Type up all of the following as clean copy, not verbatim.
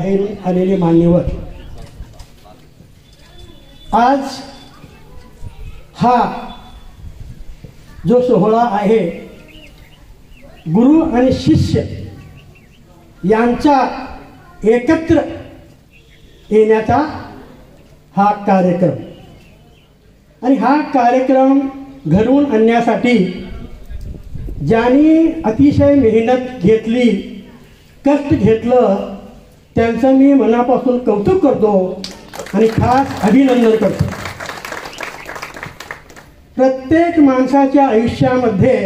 बाहेरून आलेले मान्यवर, आज हा जो सोहळा आहे गुरु आणि शिष्य यांचा एकत्र येण्याचा हा कार्यक्रम, आणि हा कार्यक्रम घडवून आणण्यासाठी ज्यांनी अतिशय मेहनत घेतली, कष्ट घेतलं, त्यांचं मी मनापासून कौतुक करतो आणि खास अभिनंदन करतो. प्रत्येक माणसाच्या आयुष्यामध्ये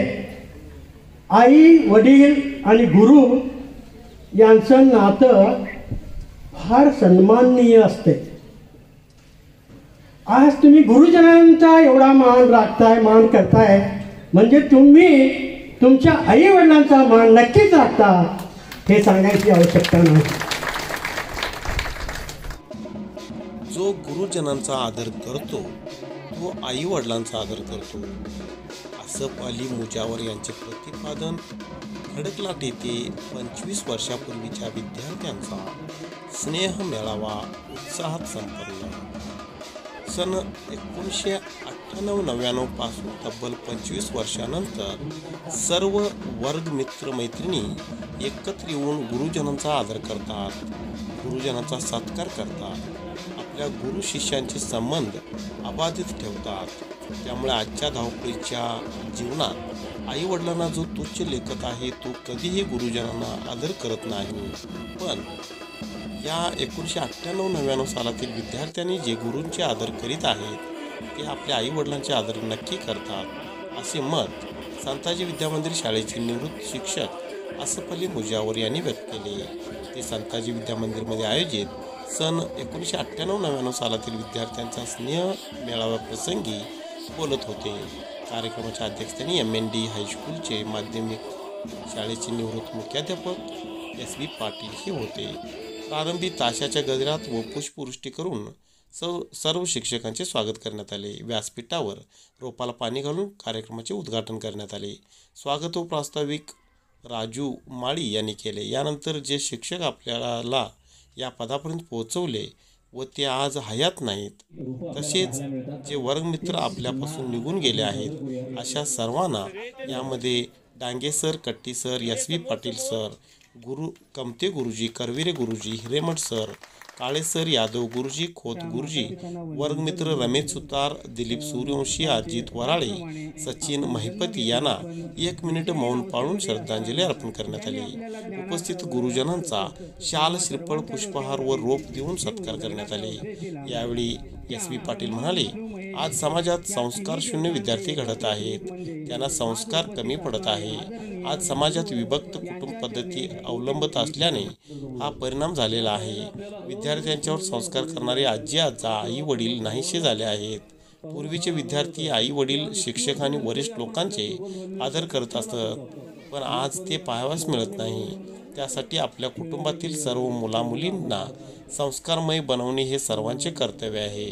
आई, वडील आणि गुरु यांचं नातं फार सन्माननीय असते. आज तुम्ही गुरुजनांचा एवढा मान राखताय, मान करताय, म्हणजे तुम्ही तुमच्या आई वडिलांचा मान नक्कीच राखता, हे सांगायची आवश्यकता नाही. जो गुरुजनांचा आदर करतो तो आई वडिलांचा आदर करतो, असं पाली मुजावर यांचे प्रतिपादन खडकलाट येथे 25 वर्षापूर्वीच्या विद्यार्थ्यांचा स्नेह मेळावा उत्साहात संपन्न. सन 1998-99 पासून तब्बल 25 वर्षानंतर सर्व वर्ग मित्र मैत्रिणी एकत्र येऊन गुरुजनांचा आदर करतात, गुरुजनांचा सत्कार करतात, आपल्या गुरु शिष्यांचे संबंध अबाधित ठेवतात. त्यामुळे आजच्या धावपळीच्या जीवनात आई वडिलांना जो तुच्छ लेखत आहे तो कधीही गुरुजनांना आदर करत नाही. पण या 1998-99 सालातील विद्यार्थ्यांनी जे गुरूंचे आदर करीत आहेत ते आपल्या आई वडिलांचे आदर नक्की करतात, असे मत संताजी विद्यामंदिर शाळेचे निवृत्त शिक्षक असफ अली मुजावर यांनी व्यक्त केले. ते संताजी विद्यामंदिरमध्ये आयोजित सन 1998-99 सालातील विद्यार्थ्यांचा स्नेह मेळाव्याप्रसंगी बोलत होते. कार्यक्रमाच्या अध्यक्षस्थानी MND हायस्कूलचे माध्यमिक शाळेचे निवृत्त मुख्याध्यापक SV पाटील हे होते. प्रारंभी ताशाच्या गजरात व पुष्पवृष्टी करून सर्व शिक्षकांचे स्वागत करण्यात आले. व्यासपीठावर रोपाला पाणी घालून कार्यक्रमाचे उद्घाटन करण्यात आले. स्वागत व प्रास्ताविक राजू माळी यांनी केले. यानंतर जे शिक्षक आपल्याला या पदापर्यंत पोहोचवले व ते आज हयात नाहीत, तसेच जे वर्गमित्र आपल्यापासून निघून गेले आहेत, अशा सर्वांना यामध्ये डांगे सर, कट्टी sir, SV Patil sir, Kamte गुरुजी, करविरे गुरुजी, हिरेमठ सर, काळे सर, यादव गुरुजी, खोत गुरुजी, वर्गमित्र रमेश सुतार, दिलीप सूर्यवंशी, अजित वराळे, सचिन महिपती यांना 1 मिनिट मौन पाळून श्रद्धांजली अर्पण करण्यात आली. उपस्थित गुरुजनांचा शाल, श्रीफळ, पुष्पहार व रोप देऊन सत्कार करण्यात आले. यावेळी SV पाटील म्हणाले, आज समाजात संस्कार शून्य विद्यार्थी घडत आहेत, त्यांना संस्कार कमी पडत आहे. आज समाजात विभक्त कुटुंब पद्धती अवलंबत असल्याने हा परिणाम झालेला आहे. विद्यार्थ्यांच्यावर संस्कार करणारे आजी आजा, आई वडील नाहीसे झाले आहेत. पूर्वीचे विद्यार्थी आई वडील, शिक्षक आणि वरिष्ठ लोकांचे आदर करत असत, पण आज ते पाहावयास मिळत नाही. त्यासाठी आपल्या कुटुंबातील सर्व मुलामुलींना संस्कारमय बनवणे हे सर्वांचे कर्तव्य आहे.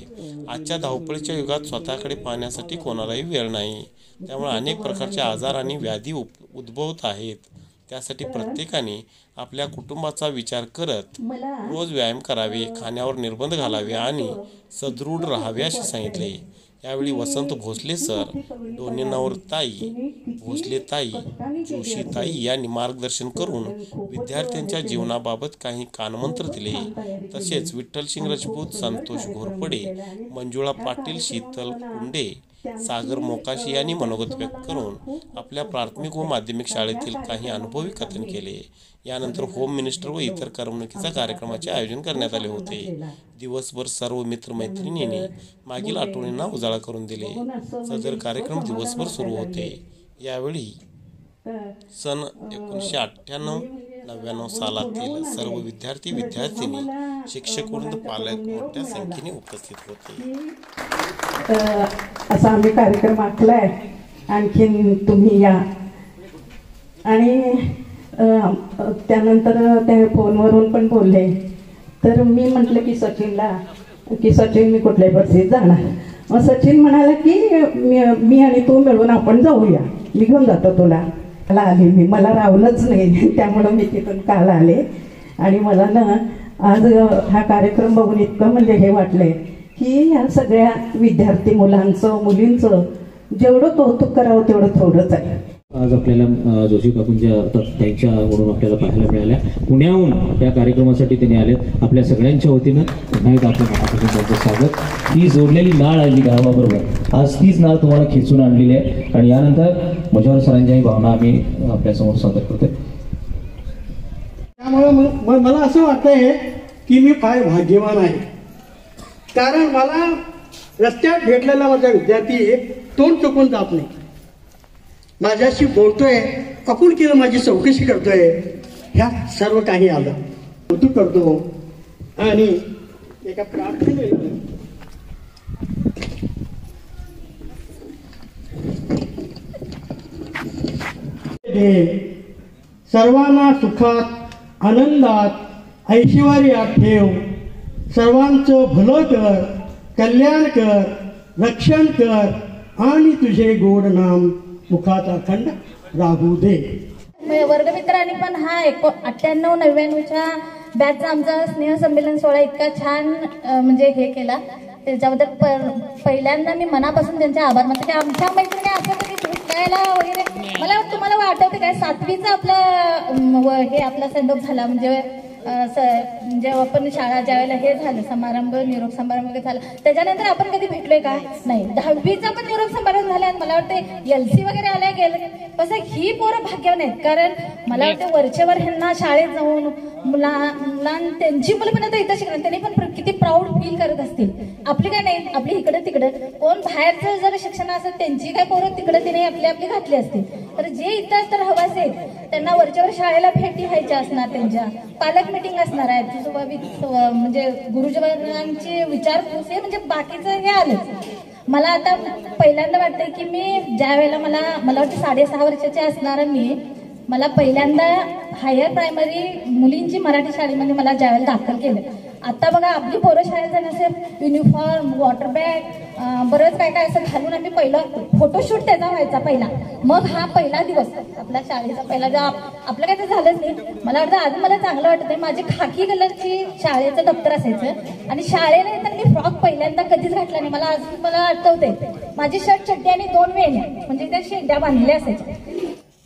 आजच्या धावपळीच्या युगात स्वतःकडे पाहण्यासाठी कोणालाही वेळ नाही, त्यामुळे अनेक प्रकारचे आजार आणि व्याधी उद्भवत आहेत. त्यासाठी प्रत्येकाने आपल्या कुटुंबाचा विचार करत रोज व्यायाम करावे, खाण्यावर निर्बंध घालावे आणि सदृढ राहावे असे सांगितले. यावेळी वसंत भोसले सर, डोनेनावर ताई, भोसले ताई, जोशी ताई यांनी मार्गदर्शन करून विद्यार्थ्यांच्या जीवनाबाबत काही कानमंत्र दिले. तसेच विठ्ठलसिंग राजपूत, संतोष घोरपडे, मंजुळा पाटील, शीतल कुंडे, सागर मोकाशी यांनी मनोगत व्यक्त करून आपल्या प्राथमिक व माध्यमिक शाळेतील काही अनुभवी कथन केले. यानंतर होम मिनिस्टर व इतर करमणुकीच्या कार्यक्रमाचे आयोजन करण्यात आले होते. दिवसभर सर्व मित्रमैत्रिणींनी मागील आठवणींना उजाळा करून दिले. सदर कार्यक्रम दिवसभर सुरू होते. यावेळी सन 1998-99 सालातील सर्व विद्यार्थी विद्यार्थिनी, शिक्षकवृंद, पालक मोठ्या संख्येने उपस्थित होते. असा आम्ही कार्यक्रम आखलाय, आणखीन तुम्ही या. आणि त्यानंतर ते फोनवरून पण बोलले, तर मी म्हटलं की सचिन मी कुठल्याही परिस्थितीत जाणार. मग सचिन म्हणाला की मी आणि तू मिळून आपण जाऊया, मी घेऊन जातो तुला. आले मी, मला रावलंच नाही, त्यामुळं मी तिथून काल आले. आणि मला ना आज हा कार्यक्रम बघून इतकं म्हणजे हे वाटलंय की या सगळ्या विद्यार्थी मुलांचं मुलींचं जेवढं कौतुक करावं तेवढं थोडंच आहे. आज आपल्याला जोशी काकूंच्या त्यांच्याकडून आपल्याला पाहायला मिळाल्या. पुण्याहून या कार्यक्रमासाठी त्यांनी आले. आपल्या सगळ्यांच्या वतीनं पुन्हा एकदा आपल्या मनापासून त्यांचं स्वागत. ही जोडलेली नाळ आली गावाबरोबर, आज तीच नाळ तुम्हाला खेचून आणलेली आहे आणि यानंतर मजावर सरांच्याही भावना आम्ही आपल्यासमोर सादर करतोय. त्यामुळे मला असं वाटतंय की मी फार भाग्यवान आहे, कारण मला रस्त्यात भेटलेला माझा विद्यार्थी तोंड चुकून जात नाही, माझ्याशी बोलतोय, आपुलकीनं माझी चौकशी करतोय. ह्या सर्व काही आलं कौतुक करतो आणि एका प्रार्थनेनं सर्वांना सुखात आनंदात ऐश्वर्यात ठेव, सर्वांचं भलं कर, कल्याण कर, रक्षण कर आणि तुझे गोड नाम मुखात अखंड राहू दे. वर्गमित्रांनी पण हा 98-99च्या बॅचचा आमचा स्नेहसंमेलन सोहळा इतका छान म्हणजे हे केला, त्याच्याबद्दल पहिल्यांदा मी मनापासून त्यांचे आभार मानते. की आमच्या मैत्रिणी असं कधी भेटायला वगैरे, मला तुम्हाला वाटतं काय 7वीचा आपला हे आपला सेंडऑफ झाला म्हणजे जेव्हा आपण शाळा ज्यावेळेला हे झालं समारंभ निरोप समारंभ वगैरे झाला त्याच्यानंतर आपण कधी भेटलोय का नाही. 10वीचा पण निरोप समारंभ झाला आणि मला वाटतं LC वगैरे आल्या गेलं. कसं ही पोरं भाग्यवान आहेत, कारण मला वाटतं वरचेवर ह्यांना शाळेत जाऊन त्यांची मुलं पण आता इथं शिकणार, त्यांनी पण किती प्राऊड फील करत असतील. आपली काय नाही, आपली इकडं तिकडं कोण बाहेरचं जर शिक्षण असेल त्यांची काय पोरं तिकडं तिने आपली घातली असतील, तर जे इथं तर हवास आहेत त्यांना वरच्यावर शाळेला भेटी व्हायच्या असणार, त्यांच्या पालक मीटिंग असणार आहे, म्हणजे गुरुजनांची विचारपूस हे म्हणजे बाकीचं हे आलंच. मला आता पहिल्यांदा वाटतंय की मी ज्या वेळेला मला वाटतं 6.5 वर्षाचे असणार मी, मला पहिल्यांदा हायर प्रायमरी मुलींची मराठी शाळेमध्ये मला ज्यावेळेला दाखल केलं. आता बघा आपली पोरं शाळेत जाण्याचं युनिफॉर्म वॉटर बॅग बरंच काय काय असं घालून आम्ही पहिलं फोटोशूट त्याचा व्हायचा पहिला. मग हा पहिला दिवस आपल्या शाळेचा पहिला आपलं काय तर झालंच नाही. मला वाटतं आज मला चांगलं वाटतंय, माझी खाकी कलरची शाळेचं दप्तर असायचं आणि शाळेला येताना मी फ्रॉक पहिल्यांदा कधीच घातला नाही. मला आज मला आठवतंय माझी शर्ट चड्डी आणि 2 वेण्या म्हणजे त्या शेंड्या बांधलेल्या असायच्या.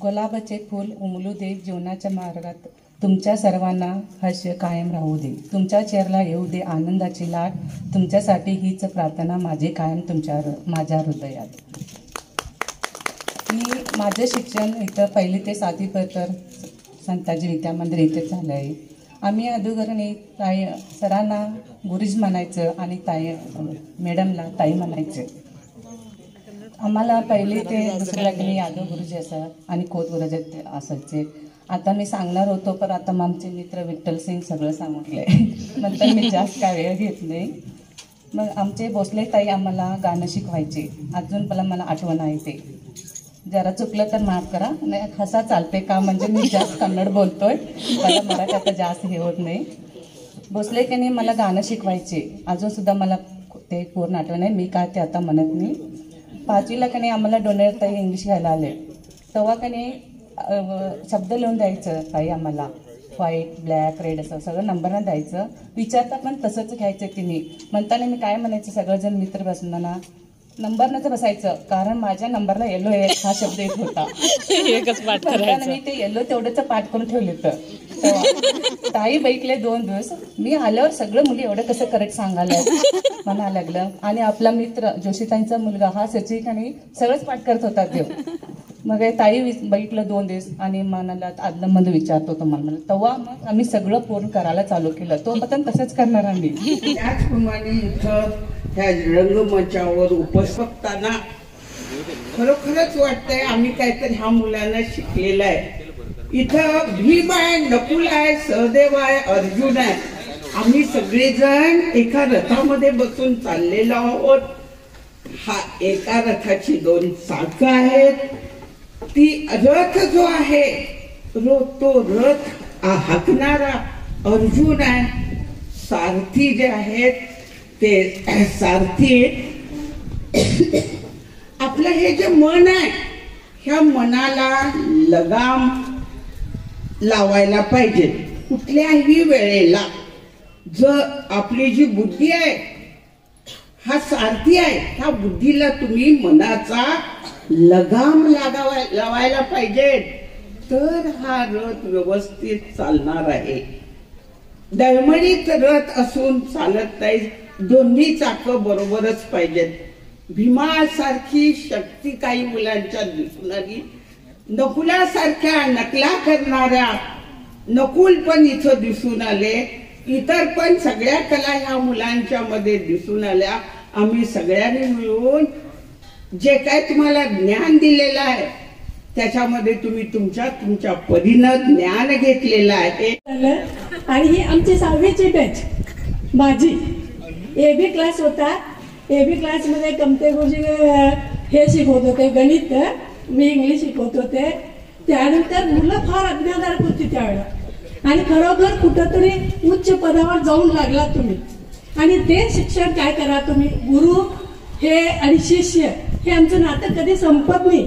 गुलाबाचे फूल उमलू दे जीवनाच्या मार्गात, तुमच्या सर्वांना हास्य कायम राहू दे, तुमच्या चेहऱ्याला येऊ दे आनंदाची लाट, तुमच्यासाठी हीच प्रार्थना माझी कायम माझ्या हृदयात. मी माझं शिक्षण इथं 1ली ते 7वी तर संताजी विद्या मंदिर इथेच झालं आहे. आम्ही अगोदरने ताई सरांना गुरुजी म्हणायचं आणि मॅडमला ताई म्हणायचं. आम्हाला 1ली ते 2रीला की यादव गुरुजी असत आणि खोत गुरुजी असायचे. आता मी सांगणार होतो पण आता आमचे मित्र विठ्ठल सिंग सगळं सांगितलंय नंतर मी जास्त काय वेळ घेत नाही. मग आमचे भोसले ताई आम्हाला गाणं शिकवायचे, अजून मला आठवण आहे ते. जरा चुकलं तर माफ करा, नाही हसा चालते का म्हणजे मी जास्त कन्नड बोलतोय, मला मराठी आता जास्त हे होत नाही. भोसले त्यांनी मला गाणं शिकवायचे, अजूनसुद्धा मला ते पूर्ण आठवण आहे, मी काय ते आता म्हणत नाही. 5वीला कणी आम्हाला डोनेट ताई इंग्लिश घ्यायला आले, तेव्हा कणी शब्द लिहून द्यायचं ताई आम्हाला, व्हाईट ब्लॅक रेड असं सगळं नंबरनं द्यायचं. विचारता पण तसंच घ्यायचं तिने. म्हणताना मी काय म्हणायचं सगळेजण मित्र बसताना नंबरनंच बसायचं, कारण माझ्या नंबरला येलो हा शब्द येत होता. एकच पाठ करायचं, मी ते येलो तेवढंच पाठ करून ठेवले होतं. ताई बैठले 2 दिवस, मी आल्यावर सगळं मुली एवढं कसं करेक्ट सांगायला म्हणा लागलं. आणि आपला मित्र जोशीताईंचा मुलगा हा सचिक आणि सगळंच पाठ करत होता देव. मग ताई बैठलं 2 दिवस आणि मनाला आदलमध्ये विचारतो तुम्हाला, तेव्हा मग आम्ही सगळं पूर्ण करायला चालू केलं. तो पण तसंच करणार आम्ही. त्याचप्रमाणे इथं ह्या रंगमंचावर उपस्थितांना खरोखरच वाटतंय आम्ही काहीतरी ह्या मुलांना शिकलेलं आहे. इथं भीम आहे, नकुल आहे, सहदेव आहे, अर्जुन आहे. आम्ही सगळेजण एका रथामध्ये बसून चाललेलो आहोत. हा एका रथाची 2 चाकं आहेत. ती रथ जो आहे तो रथ हाकणारा अर्जुन आहे. सारथी जे आहेत ते सारथी. आपलं हे जे मन आहे ह्या मनाला लगाम लावायला पाहिजे कुठल्याही वेळेला. जर आपली जी बुद्धी आहे हा सारथी आहे, ह्या बुद्धीला तुम्ही मनाचा लगाम लावायला पाहिजे, तर हा रथ व्यवस्थित चालणार आहे. दळमळीत रथ असून चालत नाही, दोन्ही चाकं बरोबरच पाहिजेत. भीमासारखी शक्ती काही मुलांच्या दिसून आली. नकुलासारख्या नकला करणाऱ्या नकुल पण इथं दिसून आले. इतर पण सगळ्या कला ह्या मुलांच्या मध्ये दिसून आल्या. आम्ही सगळ्यांनी मिळून जे काय तुम्हाला ज्ञान दिलेलं आहे त्याच्यामध्ये तुम्ही तुमच्या परीनं ज्ञान घेतलेलं आहे. आणि ही आमची 6वीची बॅच माझी AB क्लास होता. AB क्लासमध्ये कमते गुरुजी हे शिकवत होते गणित, मी इंग्लिश शिकवत होते. त्यानंतर मुलं फार अज्ञाधारक होती त्यावेळेला आणि खरोखर कुठंतरी उच्च पदावर जाऊन लागला तुम्ही. आणि ते शिक्षण काय करा तुम्ही, गुरु हे आणि शिष्य हे आमचं नातं कधी संपत नाही.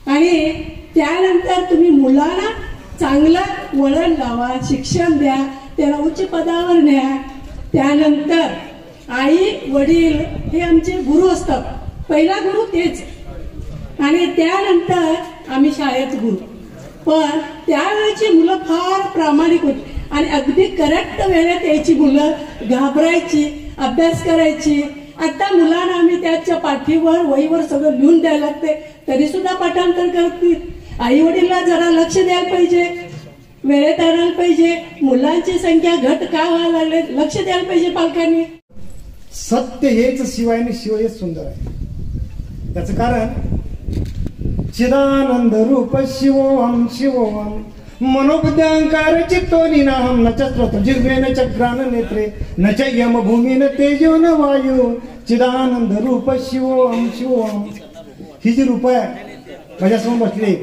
आणि त्यानंतर तुम्ही मुलाला चांगलं वळण लावा, शिक्षण द्या, त्याला उच्च पदावर न्या. त्यानंतर आई वडील हे आमचे गुरु असतात, पहिला गुरु तेच. आणि त्यानंतर आम्ही शाळेत गुरु. पण त्यावेळेची मुलं फार प्रामाणिक होती आणि अगदी करेक्ट वेळेत यायची मुलं, घाबरायची, अभ्यास करायची. आता मुलांना आम्ही त्याच्या पाठीवर वहीवर सगळं लिहून द्यायला लागते, तरी सुद्धा पाठांतर करतील. आई वडीलला जरा लक्ष द्यायला पाहिजे, वेळेत आणायला पाहिजे. मुलांची संख्या घट का व्हायला लागले, लक्ष द्यायला पाहिजे पालकांनी. सत्य हेच शिवाय आणि शिव हेच सुंदर आहे. त्याचं कारण चिदानंद रूप शिवोहम शिवोहम मनोबुद्ध्यांकार चित्तो निनाहम न स्रोत जिह्वे न चक्रान नेत्रे न च यम भूमी न तेजो न वायू चिदानंद रूप शिवोहम शिवोहम. ही जी रूप आहे माझ्यासमोर बसली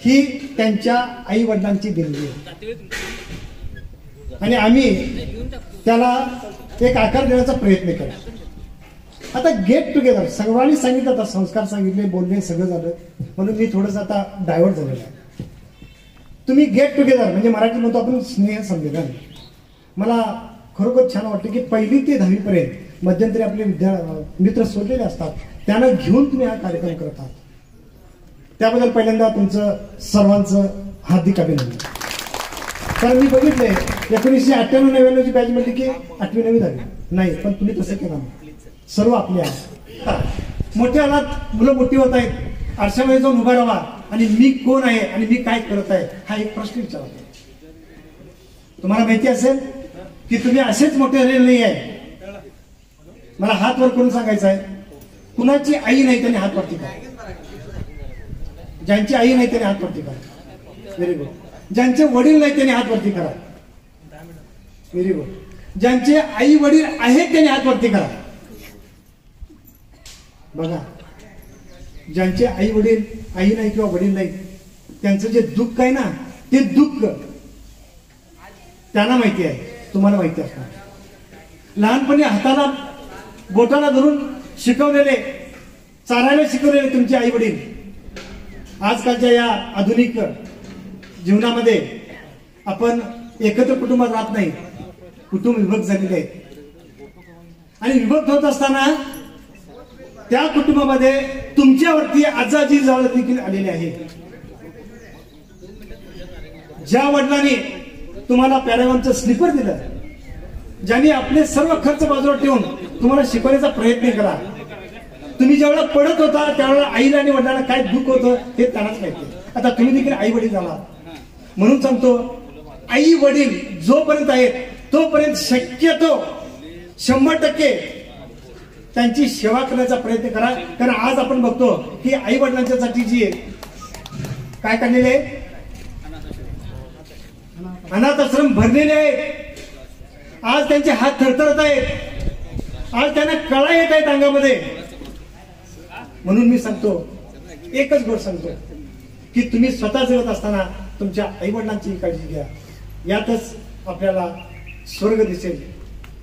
ही त्यांच्या आई वडिलांची देणगी आहे आणि आम्ही त्याला एक आकार देण्याचा प्रयत्न केला. आता गेट टुगेदर सर्वांनी सांगितलं, आता संस्कार सांगितले, बोलणे सगळं झालं, म्हणून मी थोडंसं आता डायव्हर्ट झालेलं आहे. तुम्ही गेट टुगेदर म्हणजे मराठी म्हणतो आपण स्नेह संमेलन. मला खरोखर छान वाटतं की 1ली ते 10वी पर्यंत मध्यंतरी आपले मित्र सोडलेले असतात, त्यांना घेऊन तुम्ही हा कार्यक्रम करत आहात. त्याबद्दल पहिल्यांदा तुमचं सर्वांचं हार्दिक अभिनंदन. कारण मी बघितलंय 1998-99ची बॅच म्हटली की 8वी 9वी 10वी नाही, पण तुम्ही तसं केलं सर्व आपले आहेत. मोठे आलात, मुलं मोठी होत आहेत, आरशामध्ये जाऊन उभा राहा आणि मी कोण आहे आणि मी काय करत आहे हा एक प्रश्न विचारतो. तुम्हाला माहिती असेल की तुम्ही असेच मोठे झालेले नाही आहे. मला हात वर करून सांगायचं आहे, कुणाची आई नाही त्याने हात वरती करा. ज्यांची आई नाही त्याने हात वरती करा. Very good. ज्यांचे वडील नाही त्याने हात वरती करा. Very good. ज्यांचे आई वडील आहेत त्याने हात वरती करा. बघा, ज्यांचे आई वडील आई नाही किंवा वडील नाही त्यांचं जे दुःख आहे ना ते दुःख त्यांना माहिती आहे, तुम्हाला माहिती असणार. लहानपणी हाताला बोटाला धरून शिकवलेले, चालायला शिकवलेले तुमचे आई वडील आजकालच्या या आधुनिक जीवनामध्ये आपण एकत्र कुटुंबात राहत नाही, कुटुंब विभक्त झालेले आहेत. आणि विभक्त होत असताना त्या कुटुंबामध्ये तुमच्यावरती आजाजी जाळ देखील आलेले आहे. ज्या वडिलांनी तुम्हाला पॅरागॉनचं स्लीपर दिलं, ज्यांनी आपले सर्व खर्च बाजूला ठेवून तुम्हाला शिकवण्याचा प्रयत्न केला, तुम्ही ज्यावेळेला पडत होता त्यावेळेला आईला आणि वडिलांना काय दुःख होतं हे त्यांनाच माहिती. आता तुम्ही देखील आई वडील झाला, म्हणून सांगतो आई वडील जोपर्यंत आहेत तोपर्यंत शक्यतो 100% त्यांची सेवा करण्याचा प्रयत्न करा. कारण आज आपण बघतो की आई वडिलांच्यासाठी जी काय काढलेले आहे, अनाथ आश्रम भरलेले आहेत. आज त्यांचे हात थरथरत आहेत, आज त्यांना कळा येत आहेत अंगामध्ये. म्हणून मी सांगतो, एकच गोष्ट सांगतो की तुम्ही स्वतः जगत असताना तुमच्या आई वडिलांची काळजी घ्या, यातच आपल्याला स्वर्ग दिसेल.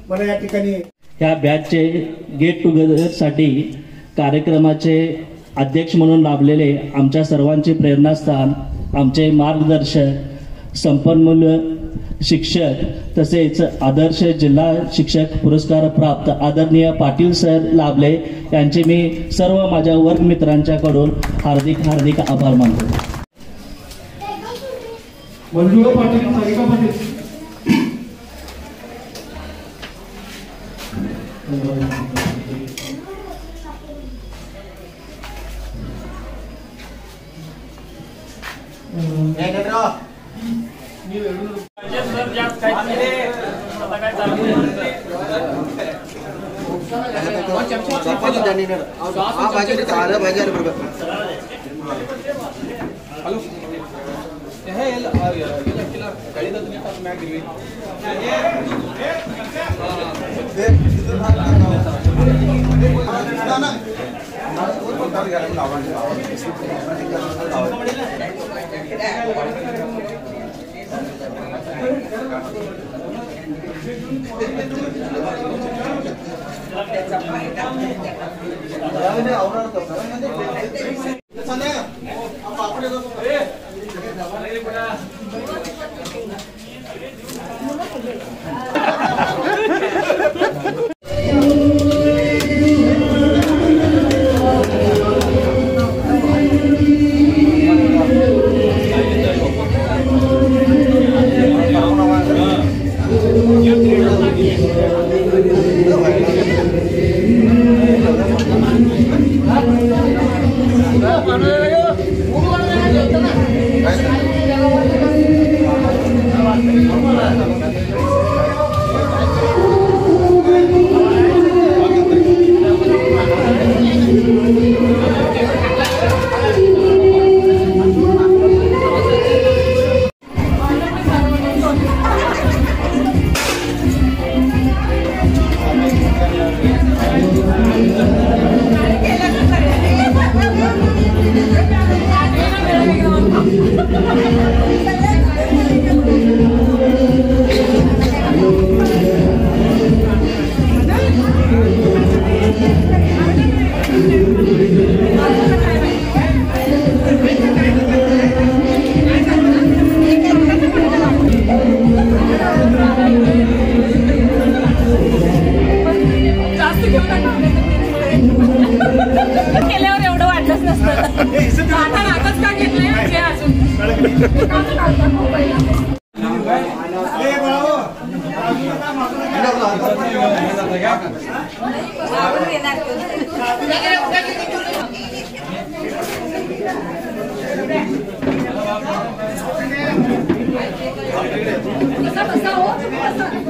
मला या ठिकाणी या बॅचचे गेट टुगेदरसाठी कार्यक्रमाचे अध्यक्ष म्हणून लाभलेले आमच्या सर्वांचे प्रेरणास्थान, आमचे मार्गदर्शक, संपन्मूल्य शिक्षक तसेच आदर्श जिल्हा शिक्षक पुरस्कार प्राप्त आदरणीय पाटील सर लाभले यांचे मी सर्व माझ्या वर्ग मित्रांच्याकडून हार्दिक हार्दिक आभार मानतो. मंजुळा पाटील, सारिका पाटील. केल्यावर एवढं वाटलंच नसतं. आता रागच का घेतलंय हे अजून बसा हो.